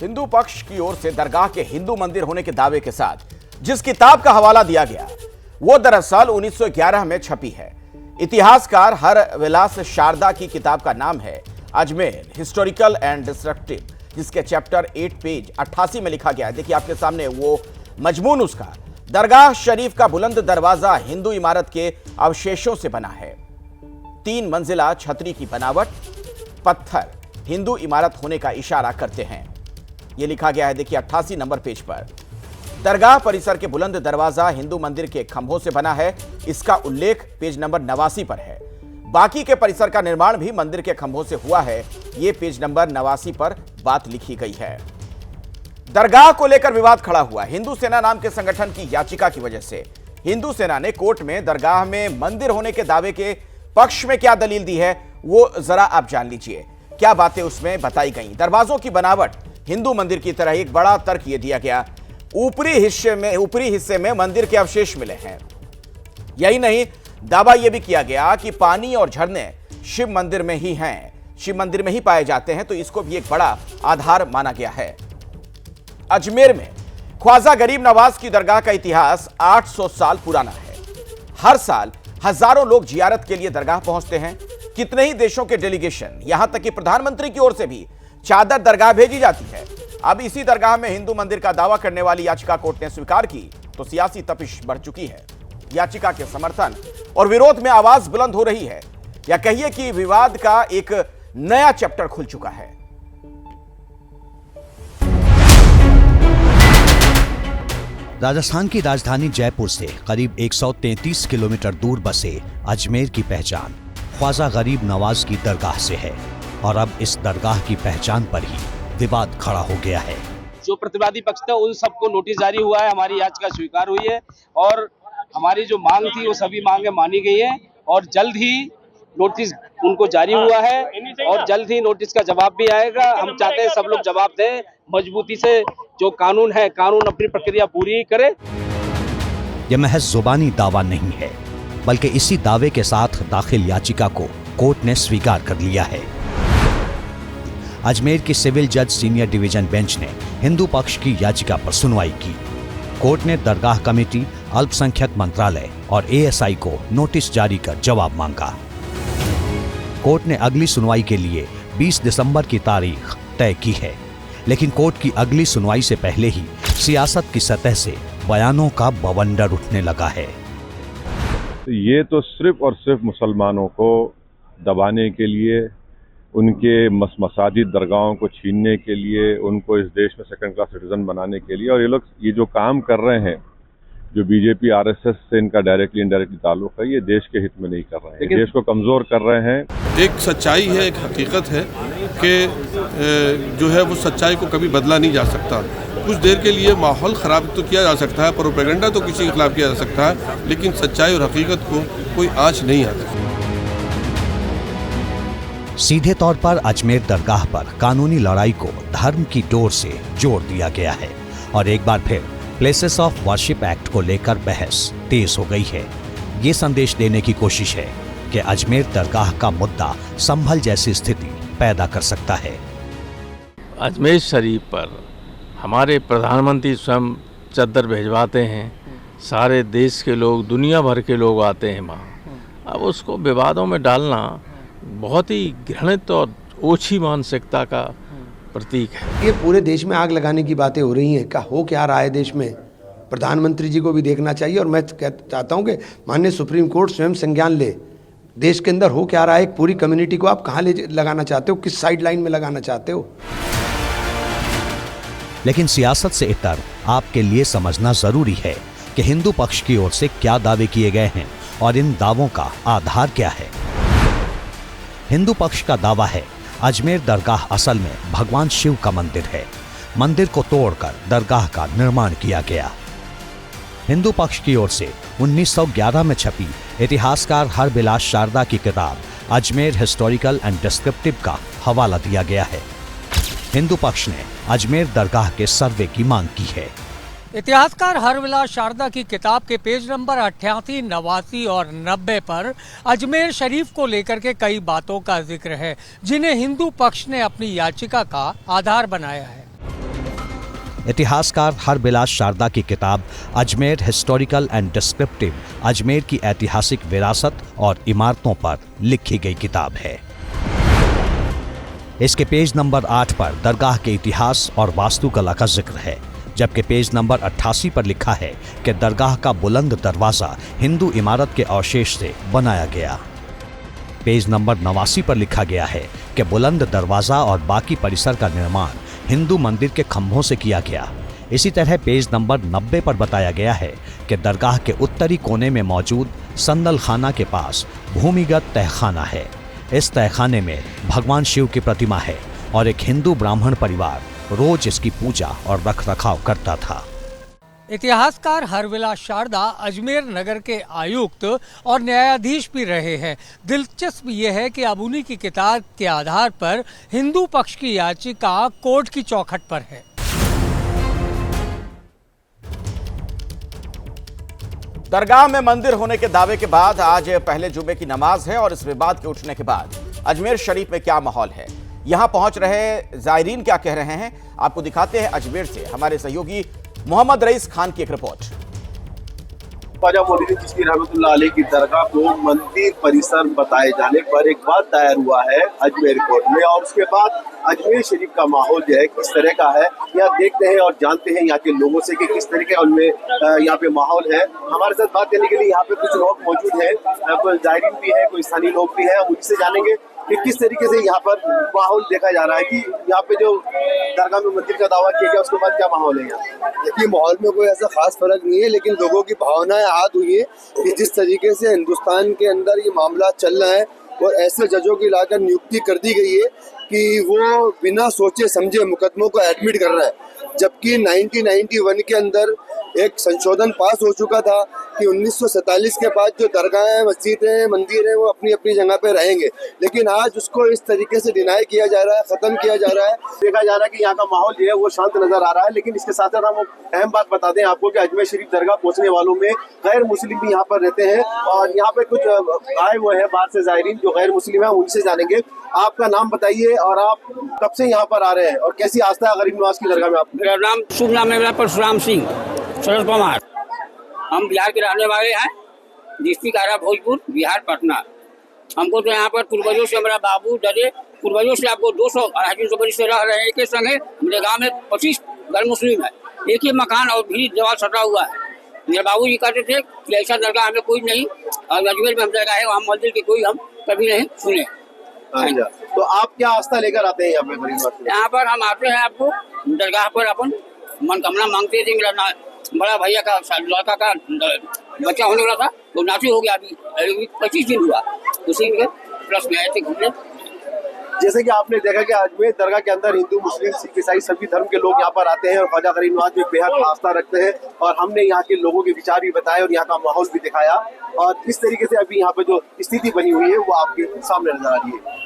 हिंदू पक्ष की ओर से दरगाह के हिंदू मंदिर होने के दावे के साथ जिस किताब का हवाला दिया गया वो दरअसल 1911 में छपी है। इतिहासकार हरविलास शारदा की किताब का नाम है अजमेर हिस्टोरिकल एंड डिस्क्रिप्टिव, जिसके चैप्टर 8 पेज 88 में लिखा गया है। देखिए आपके सामने वो मजमून उसका। दरगाह शरीफ का बुलंद दरवाजा हिंदू इमारत के अवशेषों से बना है। 3 मंजिला छतरी की बनावट, पत्थर हिंदू इमारत होने का इशारा करते हैं। यह लिखा गया है, देखिए 88 नंबर पेज पर। दरगाह परिसर के बुलंद दरवाजा हिंदू मंदिर के खंभों से बना है, इसका उल्लेख पेज नंबर 89 पर है। बाकी के परिसर का निर्माण भी मंदिर के खंभों से हुआ है, यह पेज नंबर 89 पर बात लिखी गई है। दरगाह को लेकर विवाद खड़ा हुआ हिंदू सेना नाम के संगठन की याचिका की वजह से। हिंदू सेना ने कोर्ट में दरगाह में मंदिर होने के दावे के पक्ष में क्या दलील दी है वो जरा आप जान लीजिए, क्या बातें उसमें बताई गई। दरवाजों की बनावट हिंदू मंदिर की तरह, एक बड़ा तर्क यह दिया गया ऊपरी हिस्से में मंदिर के अवशेष मिले हैं। यही नहीं, दावा यह भी किया गया कि पानी और झरने शिव मंदिर में ही हैं, शिव मंदिर में ही पाए जाते हैं, तो इसको भी एक बड़ा आधार माना गया है। अजमेर में ख्वाजा गरीब नवाज की दरगाह का इतिहास 800 साल पुराना है। हर साल हजारों लोग जियारत के लिए दरगाह पहुंचते हैं। कितने ही देशों के डेलीगेशन, यहां तक कि प्रधानमंत्री की ओर से भी चादर दरगाह भेजी जाती है। अब इसी दरगाह में हिंदू मंदिर का दावा करने वाली याचिका कोर्ट ने स्वीकार की तो सियासी तपिश बढ़ चुकी है। याचिका के समर्थन और विरोध में आवाज बुलंद हो रही है, या कहिए कि विवाद का एक नया चैप्टर खुल चुका है। राजस्थान की राजधानी जयपुर से करीब 133 किलोमीटर दूर बसे अजमेर की पहचान ख्वाजा गरीब नवाज की दरगाह से है, और अब इस दरगाह की पहचान पर ही विवाद खड़ा हो गया है। जो प्रतिवादी पक्ष था उन सबको नोटिस जारी हुआ है, हमारी याचिका स्वीकार हुई है और हमारी जो मांग थी वो सभी मांगे मानी गई है, और जल्द ही नोटिस उनको जारी हुआ है और जल्द ही नोटिस का जवाब भी आएगा। हम चाहते हैं सब लोग जवाब दें मजबूती से, जो कानून है कानून अपनी प्रक्रिया पूरी करे। यह महज जुबानी दावा नहीं है, बल्कि इसी दावे के साथ दाखिल याचिका को कोर्ट ने स्वीकार कर लिया है। अजमेर की सिविल जज सीनियर डिवीजन बेंच ने हिंदू पक्ष की याचिका पर सुनवाई की। कोर्ट ने दरगाह कमेटी, अल्पसंख्यक मंत्रालय और एएसआई को नोटिस जारी कर जवाब मांगा। कोर्ट ने अगली सुनवाई के लिए 20 दिसंबर की तारीख तय की है, लेकिन कोर्ट की अगली सुनवाई से पहले ही सियासत की सतह से बयानों का बवंडर उठने लगा है। ये तो सिर्फ और सिर्फ मुसलमानों को दबाने के लिए, उनके मसाजिद दरगाहों को छीनने के लिए, उनको इस देश में सेकंड क्लास सिटीजन बनाने के लिए, और ये लोग ये जो काम कर रहे हैं, जो बीजेपी आरएसएस से इनका डायरेक्टली इनडायरेक्टली ताल्लुक है, ये देश के हित में नहीं कर रहे हैं, देश को कमजोर कर रहे हैं। एक सच्चाई है, एक हकीकत है कि जो है वो सच्चाई को कभी बदला नहीं जा सकता। कुछ देर के लिए माहौल ख़राब तो किया जा सकता है, प्रोपेगेंडा तो किसी के खिलाफ किया जा सकता है, लेकिन सच्चाई और हकीकत को कोई आँच नहीं आता। सीधे तौर पर अजमेर दरगाह पर कानूनी लड़ाई को धर्म की डोर से जोड़ दिया गया है, और एक बार फिर प्लेसेस ऑफ वर्शिप एक्ट को लेकर बहस तेज हो गई है। ये संदेश देने की कोशिश है कि अजमेर दरगाह का मुद्दा संभल जैसी स्थिति पैदा कर सकता है। अजमेर शरीफ पर हमारे प्रधानमंत्री स्वयं चद्दर भेजवाते हैं, सारे देश के लोग, दुनिया भर के लोग आते हैं वहाँ। अब उसको विवादों में डालना बहुत ही घृणित और ओछी मानसिकता का प्रतीक है। ये पूरे देश में आग लगाने की बातें हो रही हैं, क्या हो क्या रहा है देश में, प्रधानमंत्री जी को भी देखना चाहिए, और मैं चाहता हूँ कि माननीय सुप्रीम कोर्ट स्वयं संज्ञान ले। देश के अंदर हो क्या रहा है, एक पूरी कम्युनिटी को आप कहाँ ले लगाना चाहते हो, किस साइड लाइन में लगाना चाहते हो। लेकिन सियासत से इतर आपके लिए समझना जरूरी है कि हिंदू पक्ष की ओर से क्या दावे किए गए हैं और इन दावों का आधार क्या है। हिंदू पक्ष का दावा है अजमेर दरगाह असल में भगवान शिव का मंदिर है। मंदिर को तोड़कर दरगाह का निर्माण किया गया। हिंदू पक्ष की ओर से 1911 में छपी इतिहासकार हरविलास शारदा की किताब अजमेर हिस्टोरिकल एंड डिस्क्रिप्टिव का हवाला दिया गया है। हिंदू पक्ष ने अजमेर दरगाह के सर्वे की मांग की है। इतिहासकार हरविलास शारदा की किताब के पेज नंबर 88, 89 और 90 पर अजमेर शरीफ को लेकर के कई बातों का जिक्र है, जिन्हें हिंदू पक्ष ने अपनी याचिका का आधार बनाया है। इतिहासकार हरबिलास शारदा की किताब Ajmer historical and descriptive Ajmer की ऐतिहासिक विरासत और इमारतों पर लिखी गई किताब है। इसके पेज नंबर 8 पर दरगाह के इतिहास और वास्तुकला का जिक्र है, जबकि पेज नंबर 88 पर लिखा है कि दरगाह का बुलंद दरवाजा हिंदू इमारत के अवशेष से बनाया गया। पेज नंबर 89 पर लिखा गया है कि बुलंद दरवाजा और बाकी परिसर का निर्माण हिंदू मंदिर के खंभों से किया गया। इसी तरह पेज नंबर 90 पर बताया गया है कि दरगाह के उत्तरी कोने में मौजूद संदल खाना के पास भूमिगत तहखाना है। इस तहखाने में भगवान शिव की प्रतिमा है और एक हिंदू ब्राह्मण परिवार रोज इसकी पूजा और रखरखाव करता था। इतिहासकार हरविलास शारदा अजमेर नगर के आयुक्त और न्यायाधीश भी रहे हैं। दिलचस्प ये है कि अब उन्हीं की किताब के आधार पर हिंदू पक्ष की याचिका कोर्ट की चौखट पर है। दरगाह में मंदिर होने के दावे के बाद आज पहले जुमे की नमाज है और इस विवाद के उठने के बाद अजमेर शरीफ में क्या माहौल है, यहां पहुंच रहे जायरीन क्या कह रहे हैं, आपको दिखाते हैं अजमेर से हमारे सहयोगी मोहम्मद रईस खान की एक रिपोर्ट। ख्वाजा मौलवी चिश्ती रहमतुल्लाह अलैह की दरगाह को मंदिर परिसर बताए जाने पर एक बात दायर हुआ है अजमेर कोर्ट में, और उसके बाद अजमेर शरीफ का माहौल जो है किस तरह का है यह देखते हैं और जानते हैं यहाँ के लोगों से कि किस तरह के उनमें यहाँ पे माहौल है। हमारे साथ बात करने के लिए यहाँ पे कुछ लोग मौजूद हैं, कोई जायरीन भी है, कोई स्थानीय लोग भी हैं, उनसे जानेंगे कि किस तरीके से यहाँ पर माहौल देखा जा रहा है कि यहाँ पे जो दरगाह में मंदिर का दावा किया गया उसके बाद क्या माहौल है यहाँ। देखिए, माहौल में कोई ऐसा खास फर्क नहीं है, लेकिन लोगों की भावनाएं आद हुई है कि जिस तरीके से हिंदुस्तान के अंदर ये मामला चल रहा है और ऐसे जजों की लाकर नियुक्ति कर दी गई है कि वो बिना सोचे समझे मुकदमों को एडमिट कर रहा है, जबकि 1991 के अंदर एक संशोधन पास हो चुका था कि 1947 के बाद जो दरगाहें, मस्जिदें, मंदिर हैं वो अपनी अपनी जगह पे रहेंगे, लेकिन आज उसको इस तरीके से डिनाई किया जा रहा है, खत्म किया जा रहा है। देखा जा रहा है कि यहाँ का माहौल जो है वो शांत नजर आ रहा है, लेकिन इसके साथ साथ हम अहम बात बता दें आपको कि अजमेर शरीफ दरगाह पहुँचने वालों में गैर मुस्लिम भी यहाँ पर रहते हैं और यहाँ पे कुछ आए हुए हैं बाहर से जायरीन जो गैर मुस्लिम है, उनसे जानेंगे। आपका नाम बताइए और आप कब से यहाँ पर आ रहे हैं और कैसी आस्था है गरीब नवाज की दरगाह में? आप? मेरा नाम शुभ नाम है मेरा परशुराम सिंह शरद कुमार। हम बिहार के रहने वाले हैं, डिस्ट्रिक्ट आरा भोजपुर, बिहार पटना। हमको तो यहाँ पर पूर्वजों से हमारा बाबू दादे पूर्वजों से आपको 200-250 वर्ष से रह रहे हैं। एक संगे मेरे गाँव में 25 घर मुस्लिम है, एक ही मकान और भी दीवार सटा हुआ है। मेरे बाबू जी कहते थे कि ऐसा दरगाह हमें कोई नहीं, और अजमेर में हम दरगाह है वहाँ मंदिर की कोई हम कभी नहीं सुने। अच्छा, तो आप क्या आस्था लेकर आते हैं यहाँ पे गरीब नवाज? यहाँ पर हम आते हैं आपको दरगाह पर अपन मनकामना मांगते थे। मेरा बड़ा भैया का लड़का का बच्चा होने वाला था, तो नाती हो गया, अभी 25 दिन हुआ, उसी में प्लस में आए थे घूमने। जैसे कि आपने देखा कि अजमेर दरगाह के अंदर हिंदू, मुस्लिम, सिख, ईसाई सभी धर्म के लोग यहाँ पर आते हैं और ख्वाजा गरीब नवाज में बेहद आस्था रखते हैं, और हमने यहाँ के लोगों के विचार भी बताए और यहाँ का माहौल भी दिखाया, और किस तरीके से अभी यहाँ पे जो स्थिति बनी हुई है वो आपके सामने नजर आ रही है।